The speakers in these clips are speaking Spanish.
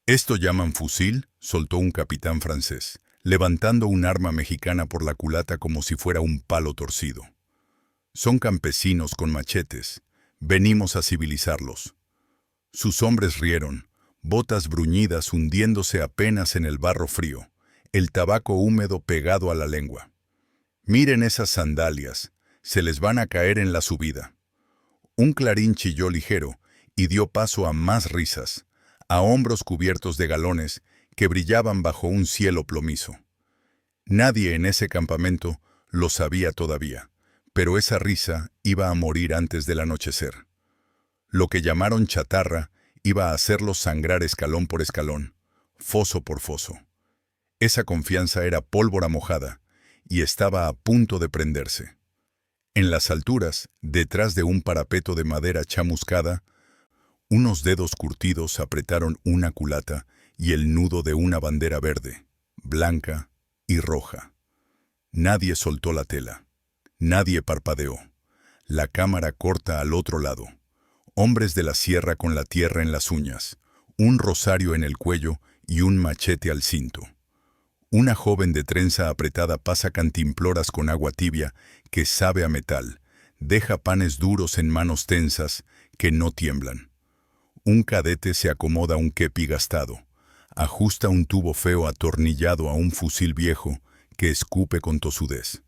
Esto llaman fusil, soltó un capitán francés, levantando un arma mexicana por la culata como si fuera un palo torcido. Son campesinos con machetes. Venimos a civilizarlos. Sus hombres rieron, botas bruñidas hundiéndose apenas en el barro frío, el tabaco húmedo pegado a la lengua. Miren esas sandalias, se les van a caer en la subida. Un clarín chilló ligero y dio paso a más risas, a hombros cubiertos de galones que brillaban bajo un cielo plomizo. Nadie en ese campamento lo sabía todavía, pero esa risa iba a morir antes del anochecer. Lo que llamaron chatarra iba a hacerlos sangrar escalón por escalón, foso por foso. Esa confianza era pólvora mojada y estaba a punto de prenderse. En las alturas, detrás de un parapeto de madera chamuscada, unos dedos curtidos apretaron una culata y el nudo de una bandera verde, blanca y roja. Nadie soltó la tela. Nadie parpadeó. La cámara corta al otro lado. Hombres de la sierra con la tierra en las uñas, un rosario en el cuello y un machete al cinto. Una joven de trenza apretada pasa cantimploras con agua tibia que sabe a metal, deja panes duros en manos tensas que no tiemblan. Un cadete se acomoda un kepi gastado, ajusta un tubo feo atornillado a un fusil viejo que escupe con tosudez.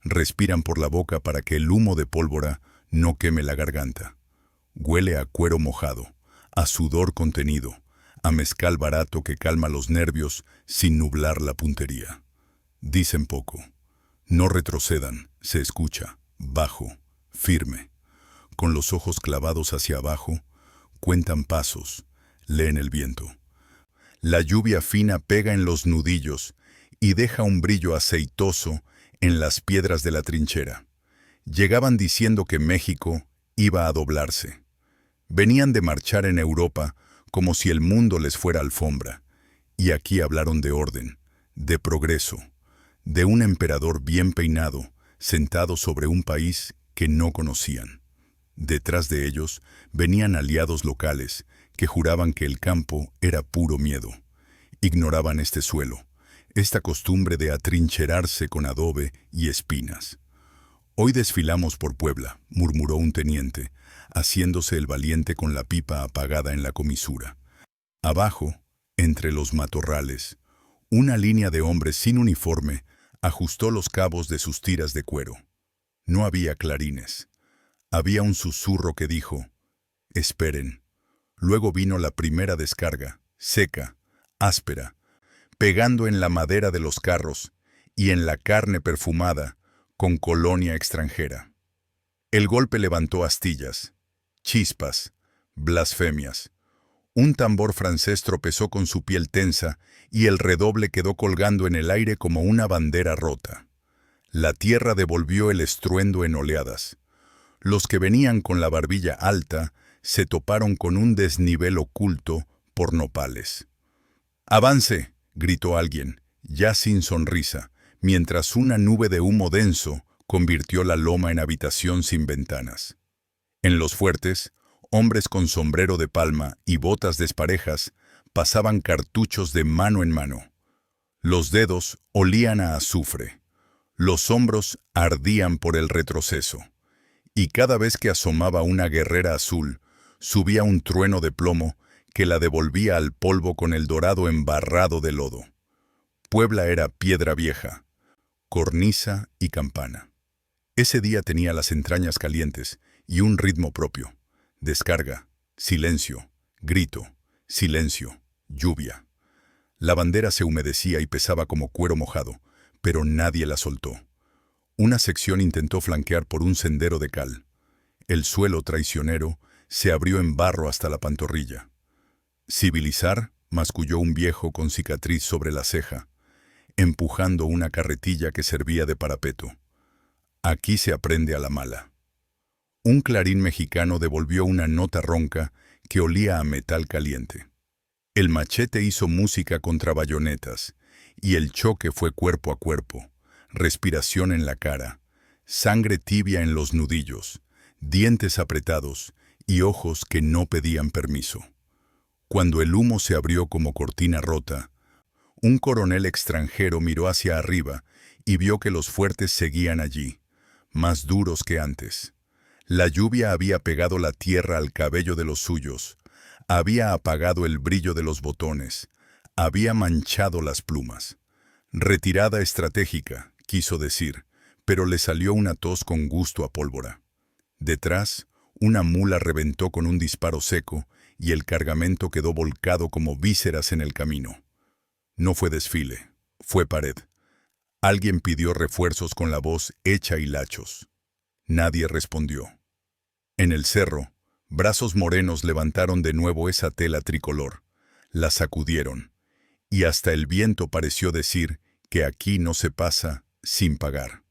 Respiran por la boca para que el humo de pólvora no queme la garganta. Huele a cuero mojado, a sudor contenido, a mezcal barato que calma los nervios sin nublar la puntería. Dicen poco. No retrocedan, se escucha, bajo, firme. Con los ojos clavados hacia abajo, cuentan pasos, leen el viento. La lluvia fina pega en los nudillos y deja un brillo aceitoso en las piedras de la trinchera. Llegaban diciendo que México iba a doblarse. Venían de marchar en Europa como si el mundo les fuera alfombra, y aquí hablaron de orden, de progreso, de un emperador bien peinado, sentado sobre un país que no conocían. Detrás de ellos venían aliados locales que juraban que el campo era puro miedo. Ignoraban este suelo, esta costumbre de atrincherarse con adobe y espinas. «Hoy desfilamos por Puebla», murmuró un teniente, haciéndose el valiente con la pipa apagada en la comisura. Abajo, entre los matorrales, una línea de hombres sin uniforme ajustó los cabos de sus tiras de cuero. No había clarines. Había un susurro que dijo, «Esperen». Luego vino la primera descarga, seca, áspera, pegando en la madera de los carros y en la carne perfumada con colonia extranjera. El golpe levantó astillas, chispas, blasfemias. Un tambor francés tropezó con su piel tensa y el redoble quedó colgando en el aire como una bandera rota. La tierra devolvió el estruendo en oleadas. Los que venían con la barbilla alta se toparon con un desnivel oculto por nopales. «¡Avance!», gritó alguien, ya sin sonrisa, mientras una nube de humo denso convirtió la loma en habitación sin ventanas. En los fuertes, hombres con sombrero de palma y botas desparejas pasaban cartuchos de mano en mano. Los dedos olían a azufre. Los hombros ardían por el retroceso. Y cada vez que asomaba una guerrera azul, subía un trueno de plomo que la devolvía al polvo con el dorado embarrado de lodo. Puebla era piedra vieja, cornisa y campana. Ese día tenía las entrañas calientes y un ritmo propio. Descarga, silencio, grito, silencio, lluvia. La bandera se humedecía y pesaba como cuero mojado, pero nadie la soltó. Una sección intentó flanquear por un sendero de cal. El suelo traicionero se abrió en barro hasta la pantorrilla. «Civilizar», masculló un viejo con cicatriz sobre la ceja, empujando una carretilla que servía de parapeto. «Aquí se aprende a la mala». Un clarín mexicano devolvió una nota ronca que olía a metal caliente. El machete hizo música contra bayonetas, y el choque fue cuerpo a cuerpo, respiración en la cara, sangre tibia en los nudillos, dientes apretados y ojos que no pedían permiso. Cuando el humo se abrió como cortina rota, un coronel extranjero miró hacia arriba y vio que los fuertes seguían allí, más duros que antes. La lluvia había pegado la tierra al cabello de los suyos, había apagado el brillo de los botones, había manchado las plumas. Retirada estratégica, quiso decir, pero le salió una tos con gusto a pólvora. Detrás, una mula reventó con un disparo seco y el cargamento quedó volcado como vísceras en el camino. No fue desfile, fue pared. Alguien pidió refuerzos con la voz hecha hilachos. Nadie respondió. En el cerro, brazos morenos levantaron de nuevo esa tela tricolor, la sacudieron, y hasta el viento pareció decir que aquí no se pasa sin pagar.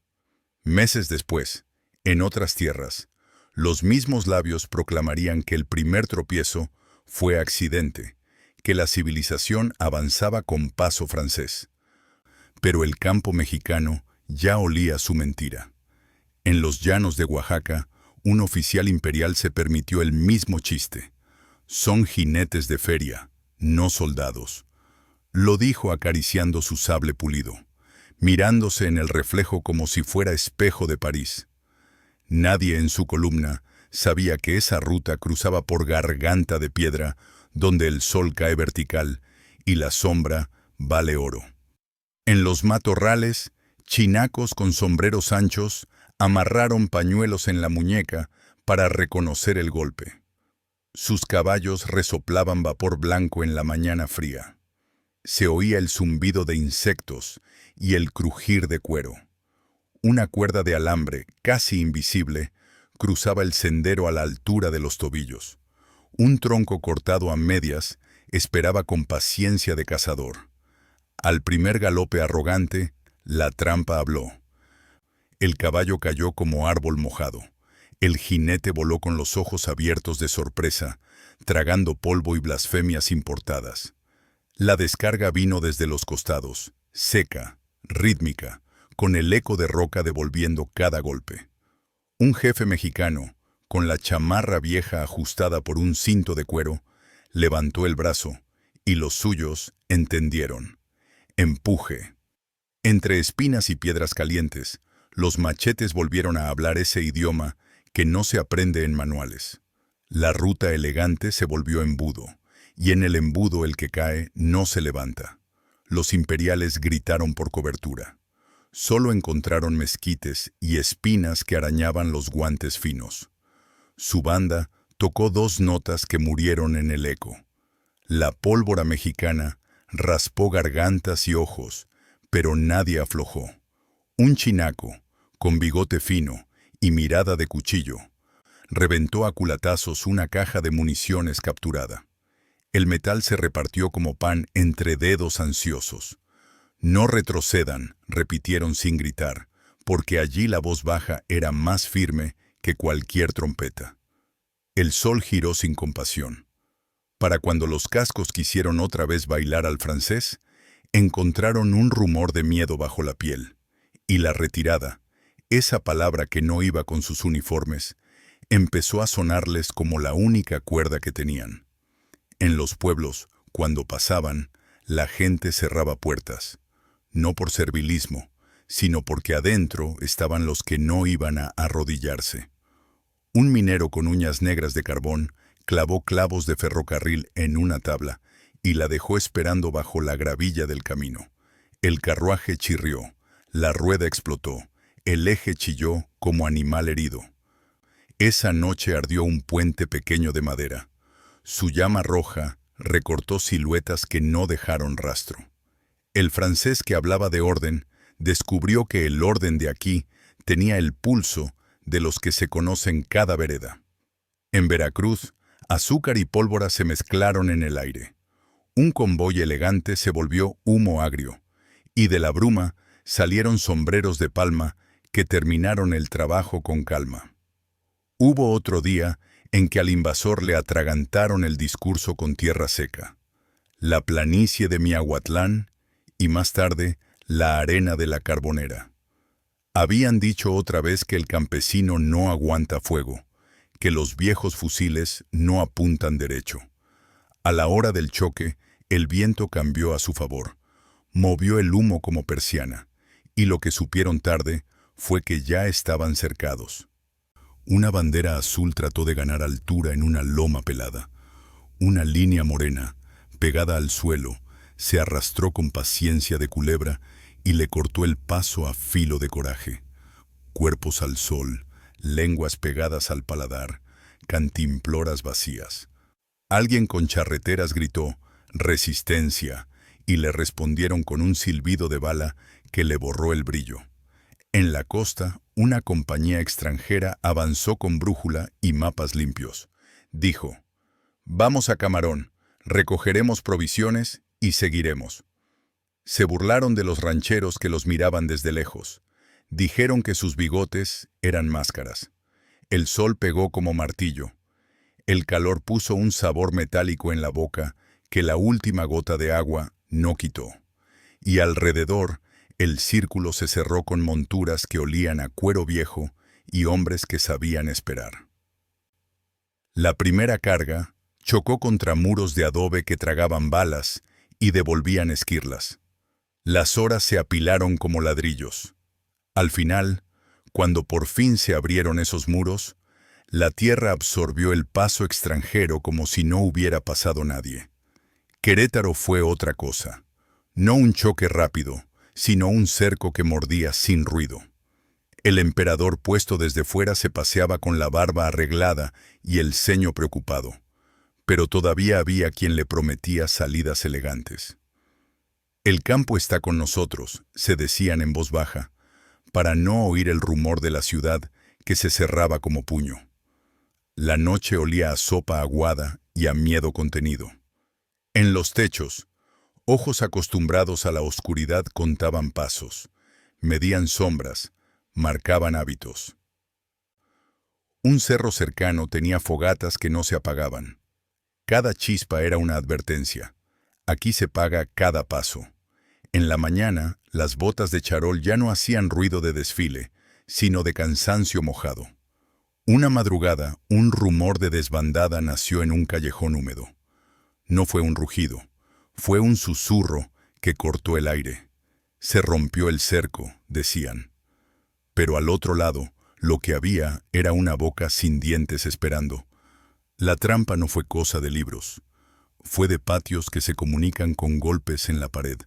Meses después, en otras tierras, los mismos labios proclamarían que el primer tropiezo fue accidente, que la civilización avanzaba con paso francés. Pero el campo mexicano ya olía su mentira. En los llanos de Oaxaca, un oficial imperial se permitió el mismo chiste. Son jinetes de feria, no soldados. Lo dijo acariciando su sable pulido, mirándose en el reflejo como si fuera espejo de París. Nadie en su columna sabía que esa ruta cruzaba por garganta de piedra, donde el sol cae vertical y la sombra vale oro. En los matorrales, chinacos con sombreros anchos amarraron pañuelos en la muñeca para reconocer el golpe. Sus caballos resoplaban vapor blanco en la mañana fría. Se oía el zumbido de insectos y el crujir de cuero. Una cuerda de alambre, casi invisible, cruzaba el sendero a la altura de los tobillos. Un tronco cortado a medias esperaba con paciencia de cazador. Al primer galope arrogante, la trampa habló. El caballo cayó como árbol mojado. El jinete voló con los ojos abiertos de sorpresa, tragando polvo y blasfemias importadas. La descarga vino desde los costados, seca, rítmica, con el eco de roca devolviendo cada golpe. Un jefe mexicano, con la chamarra vieja ajustada por un cinto de cuero, levantó el brazo, y los suyos entendieron. Empuje. Entre espinas y piedras calientes, los machetes volvieron a hablar ese idioma que no se aprende en manuales. La ruta elegante se volvió embudo, y en el embudo el que cae no se levanta. Los imperiales gritaron por cobertura. Solo encontraron mezquites y espinas que arañaban los guantes finos. Su banda tocó dos notas que murieron en el eco. La pólvora mexicana raspó gargantas y ojos, pero nadie aflojó. Un chinaco, con bigote fino y mirada de cuchillo, reventó a culatazos una caja de municiones capturada. El metal se repartió como pan entre dedos ansiosos. No retrocedan, repitieron sin gritar, porque allí la voz baja era más firme que cualquier trompeta. El sol giró sin compasión. Para cuando los cascos quisieron otra vez bailar al francés, encontraron un rumor de miedo bajo la piel. Y la retirada, esa palabra que no iba con sus uniformes, empezó a sonarles como la única cuerda que tenían. En los pueblos, cuando pasaban, la gente cerraba puertas. No por servilismo, sino porque adentro estaban los que no iban a arrodillarse. Un minero con uñas negras de carbón clavó clavos de ferrocarril en una tabla y la dejó esperando bajo la gravilla del camino. El carruaje chirrió, la rueda explotó, el eje chilló como animal herido. Esa noche ardió un puente pequeño de madera. Su llama roja recortó siluetas que no dejaron rastro. El francés que hablaba de orden descubrió que el orden de aquí tenía el pulso de los que se conocen cada vereda. En Veracruz, azúcar y pólvora se mezclaron en el aire. Un convoy elegante se volvió humo agrio, y de la bruma salieron sombreros de palma que terminaron el trabajo con calma. Hubo otro día en que al invasor le atragantaron el discurso con tierra seca. La planicie de Miahuatlán y más tarde la arena de la Carbonera. Habían dicho otra vez que el campesino no aguanta fuego, que los viejos fusiles no apuntan derecho. A la hora del choque, el viento cambió a su favor, movió el humo como persiana, y lo que supieron tarde fue que ya estaban cercados. Una bandera azul trató de ganar altura en una loma pelada. Una línea morena, pegada al suelo, se arrastró con paciencia de culebra y le cortó el paso a filo de coraje. Cuerpos al sol, lenguas pegadas al paladar, cantimploras vacías. Alguien con charreteras gritó «Resistencia», y le respondieron con un silbido de bala que le borró el brillo. En la costa, una compañía extranjera avanzó con brújula y mapas limpios. Dijo, «Vamos a Camarón, recogeremos provisiones y seguiremos». Se burlaron de los rancheros que los miraban desde lejos. Dijeron que sus bigotes eran máscaras. El sol pegó como martillo. El calor puso un sabor metálico en la boca que la última gota de agua no quitó. Y alrededor, el círculo se cerró con monturas que olían a cuero viejo y hombres que sabían esperar. La primera carga chocó contra muros de adobe que tragaban balas y devolvían esquirlas. Las horas se apilaron como ladrillos. Al final, cuando por fin se abrieron esos muros, la tierra absorbió el paso extranjero como si no hubiera pasado nadie. Querétaro fue otra cosa. No un choque rápido, sino un cerco que mordía sin ruido. El emperador puesto desde fuera se paseaba con la barba arreglada y el ceño preocupado, pero todavía había quien le prometía salidas elegantes. «El campo está con nosotros», se decían en voz baja, para no oír el rumor de la ciudad que se cerraba como puño. La noche olía a sopa aguada y a miedo contenido. En los techos, ojos acostumbrados a la oscuridad contaban pasos, medían sombras, marcaban hábitos. Un cerro cercano tenía fogatas que no se apagaban. Cada chispa era una advertencia. Aquí se paga cada paso. En la mañana, las botas de charol ya no hacían ruido de desfile, sino de cansancio mojado. Una madrugada, un rumor de desbandada nació en un callejón húmedo. No fue un rugido, fue un susurro que cortó el aire. Se rompió el cerco, decían. Pero al otro lado, lo que había era una boca sin dientes esperando. La trampa no fue cosa de libros. Fue de patios que se comunican con golpes en la pared,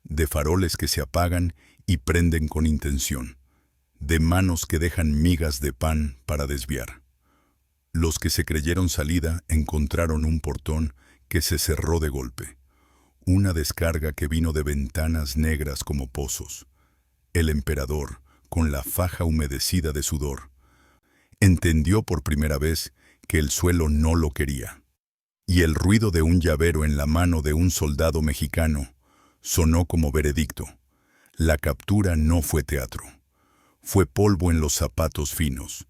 de faroles que se apagan y prenden con intención, de manos que dejan migas de pan para desviar. Los que se creyeron salida encontraron un portón que se cerró de golpe, una descarga que vino de ventanas negras como pozos. El emperador, con la faja humedecida de sudor, entendió por primera vez que el suelo no lo quería, y el ruido de un llavero en la mano de un soldado mexicano sonó como veredicto. La captura no fue teatro. Fue polvo en los zapatos finos.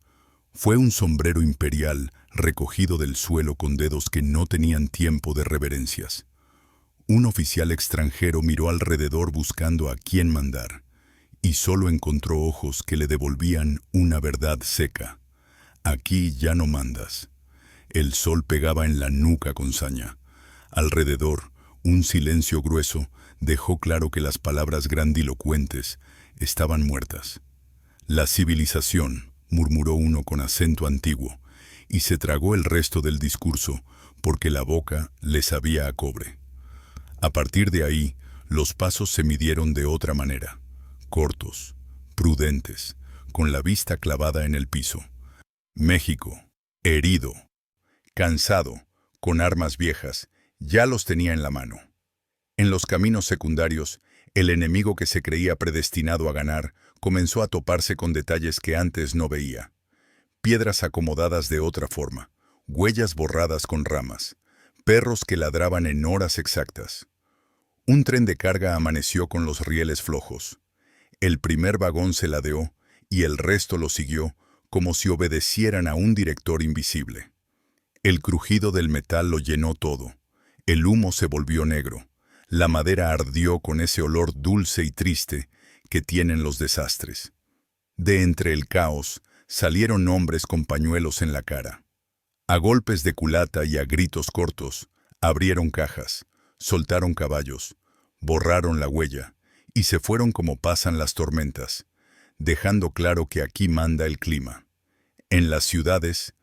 Fue un sombrero imperial recogido del suelo con dedos que no tenían tiempo de reverencias. Un oficial extranjero miró alrededor buscando a quién mandar, y solo encontró ojos que le devolvían una verdad seca. Aquí ya no mandas. El sol pegaba en la nuca con saña. Alrededor, un silencio grueso dejó claro que las palabras grandilocuentes estaban muertas. «La civilización», murmuró uno con acento antiguo, y se tragó el resto del discurso porque la boca le sabía a cobre. A partir de ahí, los pasos se midieron de otra manera, cortos, prudentes, con la vista clavada en el piso. México, herido, cansado, con armas viejas, ya los tenía en la mano. En los caminos secundarios, el enemigo que se creía predestinado a ganar comenzó a toparse con detalles que antes no veía. Piedras acomodadas de otra forma, huellas borradas con ramas, perros que ladraban en horas exactas. Un tren de carga amaneció con los rieles flojos. El primer vagón se ladeó y el resto lo siguió como si obedecieran a un director invisible. El crujido del metal lo llenó todo. El humo se volvió negro. La madera ardió con ese olor dulce y triste que tienen los desastres. De entre el caos salieron hombres con pañuelos en la cara. A golpes de culata y a gritos cortos, Abrieron cajas, soltaron caballos, borraron la huella y se fueron como pasan las tormentas, dejando claro que aquí manda el clima. En las ciudades,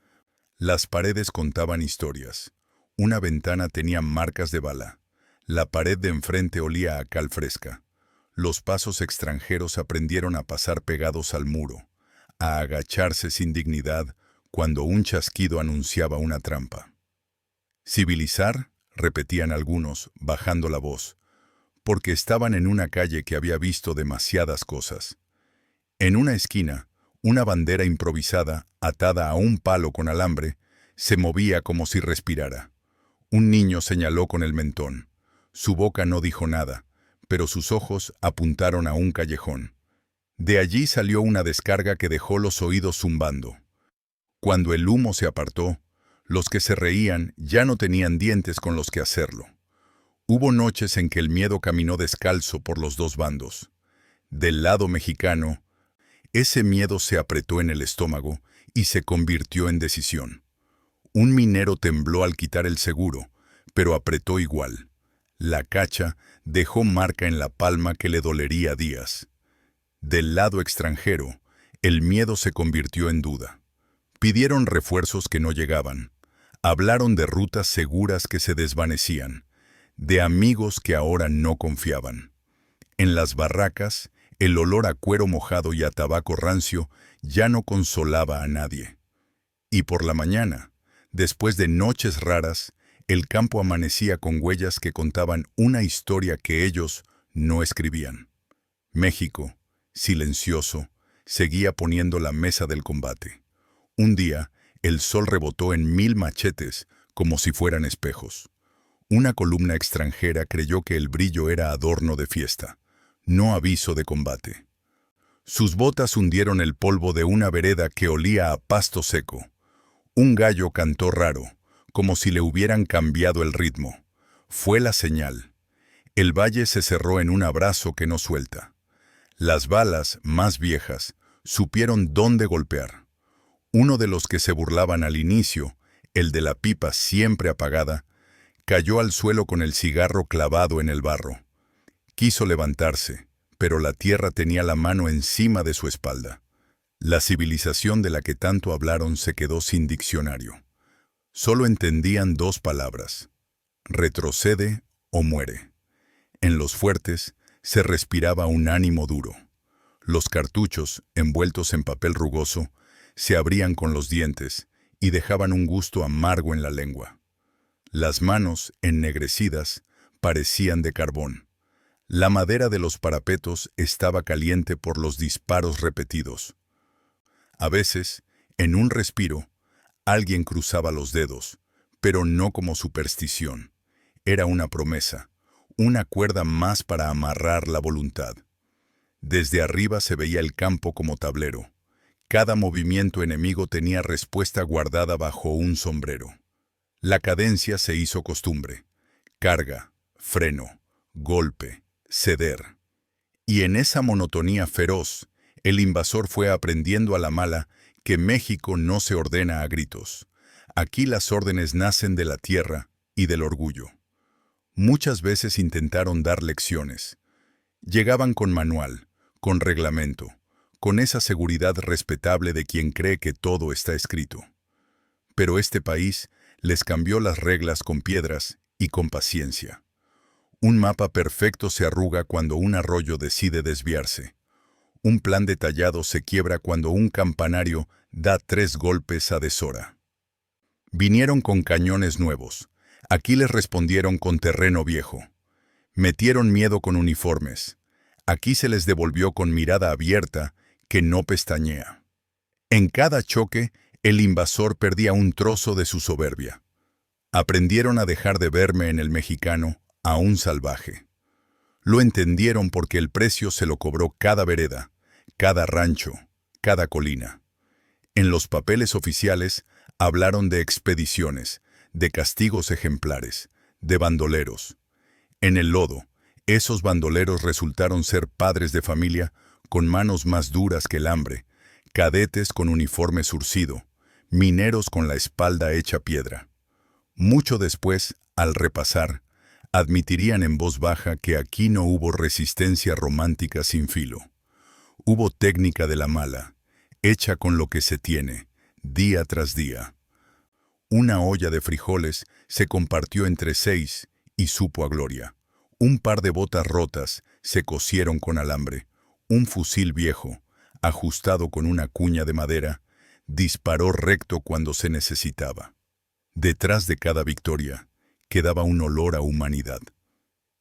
las paredes contaban historias. Una ventana tenía marcas de bala. La pared de enfrente olía a cal fresca. Los pasos extranjeros aprendieron a pasar pegados al muro, a agacharse sin dignidad cuando un chasquido anunciaba una trampa. Civilizar, repetían algunos, bajando la voz, porque estaban en una calle que había visto demasiadas cosas. En una esquina, una bandera improvisada, atada a un palo con alambre, se movía como si respirara. Un niño señaló con el mentón. Su boca no dijo nada, pero sus ojos apuntaron a un callejón. De allí salió una descarga que dejó los oídos zumbando. Cuando el humo se apartó, los que se reían ya no tenían dientes con los que hacerlo. Hubo noches en que el miedo caminó descalzo por los dos bandos. Del lado mexicano, ese miedo se apretó en el estómago y se convirtió en decisión. Un minero tembló al quitar el seguro, pero apretó igual. La cacha dejó marca en la palma que le dolería días. Del lado extranjero, el miedo se convirtió en duda. Pidieron refuerzos que no llegaban. Hablaron de rutas seguras que se desvanecían, de amigos que ahora no confiaban. En las barracas, el olor a cuero mojado y a tabaco rancio ya no consolaba a nadie. Y por la mañana, después de noches raras, el campo amanecía con huellas que contaban una historia que ellos no escribían. México, silencioso, seguía poniendo la mesa del combate. Un día, el sol rebotó en 1000 machetes como si fueran espejos. Una columna extranjera creyó que el brillo era adorno de fiesta, no aviso de combate. Sus botas hundieron el polvo de una vereda que olía a pasto seco. Un gallo cantó raro, como si le hubieran cambiado el ritmo. Fue la señal. El valle se cerró en un abrazo que no suelta. Las balas, más viejas, supieron dónde golpear. Uno de los que se burlaban al inicio, el de la pipa siempre apagada, cayó al suelo con el cigarro clavado en el barro. Quiso levantarse, pero la tierra tenía la mano encima de su espalda. La civilización de la que tanto hablaron se quedó sin diccionario. Solo entendían dos palabras: retrocede o muere. En los fuertes se respiraba un ánimo duro. Los cartuchos, envueltos en papel rugoso, se abrían con los dientes y dejaban un gusto amargo en la lengua. Las manos, ennegrecidas, parecían de carbón. La madera de los parapetos estaba caliente por los disparos repetidos. A veces, en un respiro, alguien cruzaba los dedos, pero no como superstición. Era una promesa, una cuerda más para amarrar la voluntad. Desde arriba se veía el campo como tablero. Cada movimiento enemigo tenía respuesta guardada bajo un sombrero. La cadencia se hizo costumbre. Carga, freno, golpe, ceder. Y en esa monotonía feroz, el invasor fue aprendiendo a la mala que México no se ordena a gritos. Aquí las órdenes nacen de la tierra y del orgullo. Muchas veces intentaron dar lecciones. Llegaban con manual, con reglamento, con esa seguridad respetable de quien cree que todo está escrito. Pero este país les cambió las reglas con piedras y con paciencia. Un mapa perfecto se arruga cuando un arroyo decide desviarse. Un plan detallado se quiebra cuando un campanario da 3 golpes a deshora. Vinieron con cañones nuevos. Aquí les respondieron con terreno viejo. Metieron miedo con uniformes. Aquí se les devolvió con mirada abierta que no pestañea. En cada choque, el invasor perdía un trozo de su soberbia. Aprendieron a dejar de verme en el mexicano a un salvaje. Lo entendieron porque el precio se lo cobró cada vereda, cada rancho, cada colina. En los papeles oficiales hablaron de expediciones, de castigos ejemplares, de bandoleros. En el lodo, esos bandoleros resultaron ser padres de familia con manos más duras que el hambre, cadetes con uniforme zurcido, mineros con la espalda hecha piedra. Mucho después, Al repasar, admitirían en voz baja que aquí no hubo resistencia romántica sin filo. Hubo técnica de la mala, hecha con lo que se tiene, día tras día. Una olla de frijoles se compartió entre 6 y supo a gloria. Un par de botas rotas se cosieron con alambre. Un fusil viejo, ajustado con una cuña de madera, disparó recto cuando se necesitaba. Detrás de cada victoria quedaba un olor a humanidad.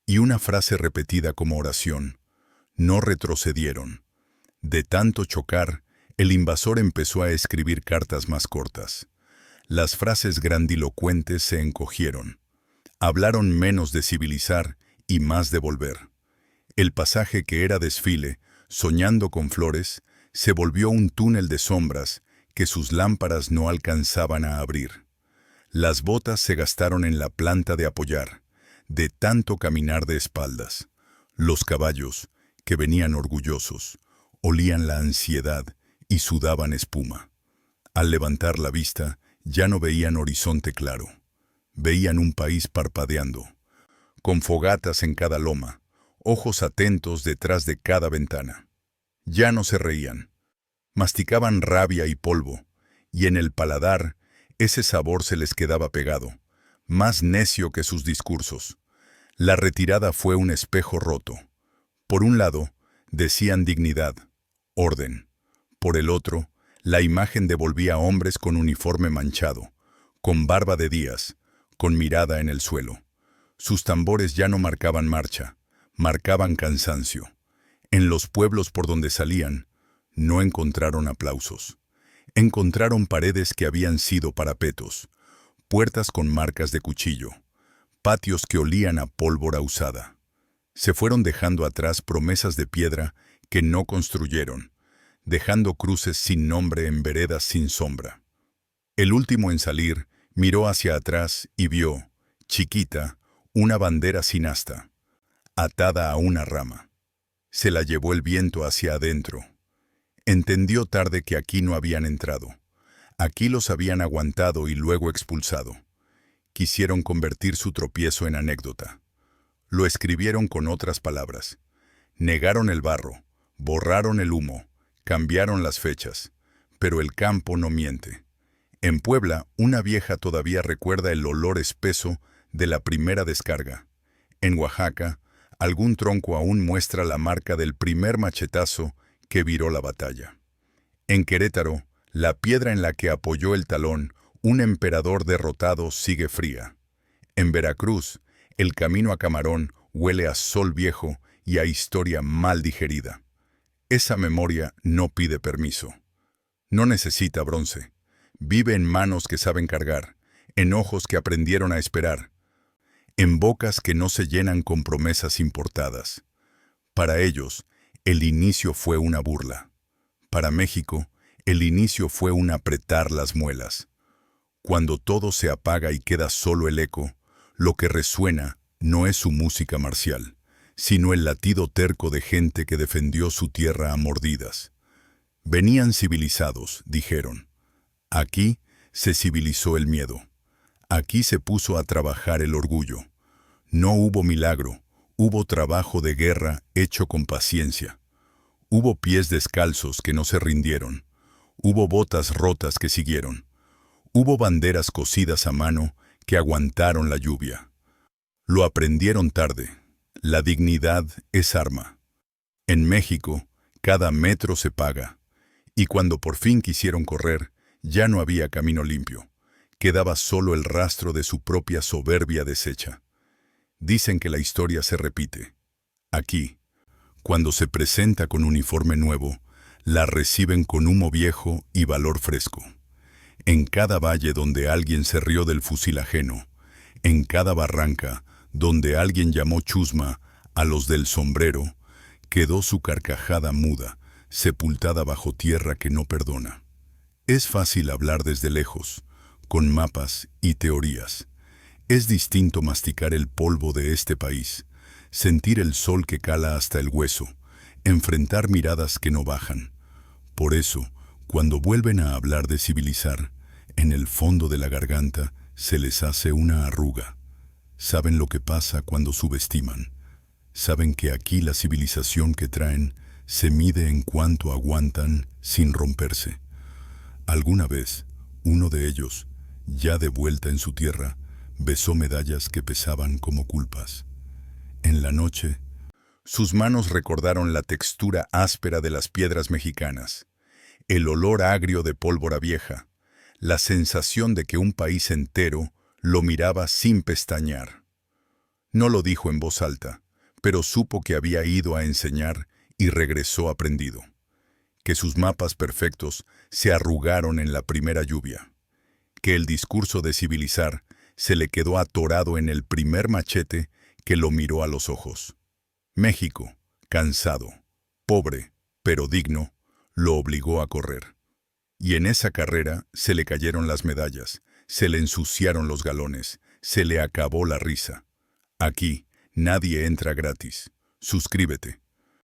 Y una frase repetida como oración: no retrocedieron. De tanto chocar, el invasor empezó a escribir cartas más cortas. Las frases grandilocuentes se encogieron. Hablaron menos de civilizar y más de volver. El pasaje que era desfile, soñando con flores, se volvió un túnel de sombras que sus lámparas no alcanzaban a abrir. Las botas se gastaron en la planta de apoyar, de tanto caminar de espaldas. Los caballos, que venían orgullosos, olían la ansiedad y sudaban espuma. Al levantar la vista, ya no veían horizonte claro. Veían un país parpadeando, con fogatas en cada loma, ojos atentos detrás de cada ventana. Ya no se reían. Masticaban rabia y polvo, y en el paladar ese sabor se les quedaba pegado, más necio que sus discursos. La retirada fue un espejo roto. Por un lado, decían dignidad, orden. Por el otro, la imagen devolvía hombres con uniforme manchado, con barba de días, con mirada en el suelo. Sus tambores ya no marcaban marcha, marcaban cansancio. En los pueblos por donde salían, no encontraron aplausos. Encontraron paredes que habían sido parapetos, puertas con marcas de cuchillo, patios que olían a pólvora usada. Se fueron dejando atrás promesas de piedra que no construyeron, dejando cruces sin nombre en veredas sin sombra. El último en salir miró hacia atrás y vio, chiquita, una bandera sin asta, atada a una rama. Se la llevó el viento hacia adentro. Entendió tarde que aquí no habían entrado. Aquí los habían aguantado y luego expulsado. Quisieron convertir su tropiezo en anécdota. Lo escribieron con otras palabras. Negaron el barro, borraron el humo, cambiaron las fechas. Pero el campo no miente. En Puebla, una vieja todavía recuerda el olor espeso de la primera descarga. En Oaxaca, algún tronco aún muestra la marca del primer machetazo que viró la batalla. En Querétaro, la piedra en la que apoyó el talón un emperador derrotado sigue fría. En Veracruz, el camino a Camarón huele a sol viejo y a historia mal digerida. Esa memoria no pide permiso. No necesita bronce. Vive en manos que saben cargar, en ojos que aprendieron a esperar, en bocas que no se llenan con promesas importadas. Para ellos, el inicio fue una burla. Para México, el inicio fue un apretar las muelas. Cuando todo se apaga y queda solo el eco, lo que resuena no es su música marcial, sino el latido terco de gente que defendió su tierra a mordidas. Venían civilizados, dijeron. Aquí se civilizó el miedo. Aquí se puso a trabajar el orgullo. No hubo milagro, hubo trabajo de guerra hecho con paciencia. Hubo pies descalzos que no se rindieron. Hubo botas rotas que siguieron. Hubo banderas cosidas a mano que aguantaron la lluvia. Lo aprendieron tarde. La dignidad es arma. En México, cada metro se paga. Y cuando por fin quisieron correr, ya no había camino limpio. Quedaba solo el rastro de su propia soberbia deshecha. Dicen que la historia se repite. Aquí, cuando se presenta con uniforme nuevo, la reciben con humo viejo y valor fresco. En cada valle donde alguien se rió del fusil ajeno, en cada barranca donde alguien llamó chusma a los del sombrero, quedó su carcajada muda, sepultada bajo tierra que no perdona. Es fácil hablar desde lejos, con mapas y teorías. Es distinto masticar el polvo de este país, sentir el sol que cala hasta el hueso, enfrentar miradas que no bajan. Por eso, cuando vuelven a hablar de civilizar, en el fondo de la garganta se les hace una arruga. Saben lo que pasa cuando subestiman. Saben que aquí la civilización que traen se mide en cuánto aguantan sin romperse. Alguna vez, uno de ellos, ya de vuelta en su tierra, besó medallas que pesaban como culpas. En la noche, sus manos recordaron la textura áspera de las piedras mexicanas, el olor agrio de pólvora vieja, la sensación de que un país entero lo miraba sin pestañear. No lo dijo en voz alta, pero supo que había ido a enseñar y regresó aprendido, que sus mapas perfectos se arrugaron en la primera lluvia, que el discurso de civilizar se le quedó atorado en el primer machete que lo miró a los ojos. México, cansado, pobre, pero digno, lo obligó a correr. Y en esa carrera se le cayeron las medallas, se le ensuciaron los galones, se le acabó la risa. Aquí, nadie entra gratis. Suscríbete.